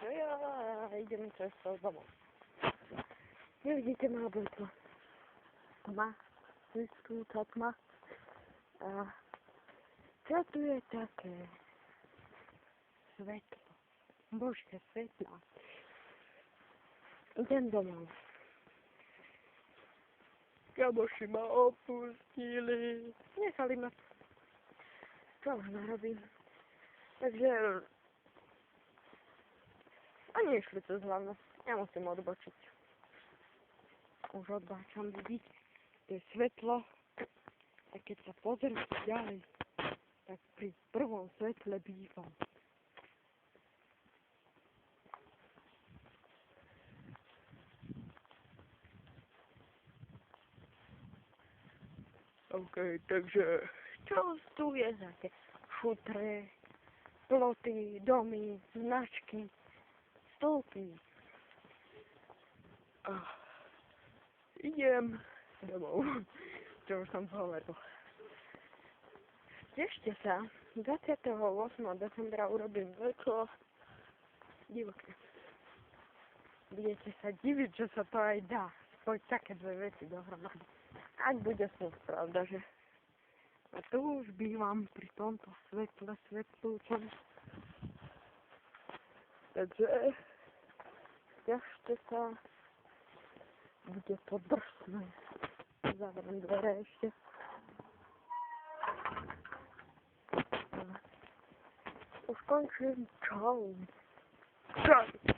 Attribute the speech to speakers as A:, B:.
A: že ja idem cestou domov. Nevidíte ma, lebo je to tma, vyskúta tma. A čo tu je také svetlo, božské svetla. Idem domov. Kamoši ma opustili. Nechali ma. Čo už narobím? Takže oni išli cez hlavne. Ja musím odbočiť. Už odbáčam, vidíte? To je svetlo. A keď sa pozriem ďalej, tak pri prvom svetle bývam. OK, takže čo tu je za tie šutre, ploty, domy, značky, stĺpy. Idem domov, čo už som hovoril. Tešte sa, 28. decembra urobím veľko divoké. Budete sa diviť, že sa to aj dá spojiť také dve veci dohromady. Ak bude snúť, pravda, že? A tu už bývam pri tomto svetle svetlúčom. Takže ťažte sa, bude to drsné. Zavriem dvere ešte. Už končím. Čau. Čau.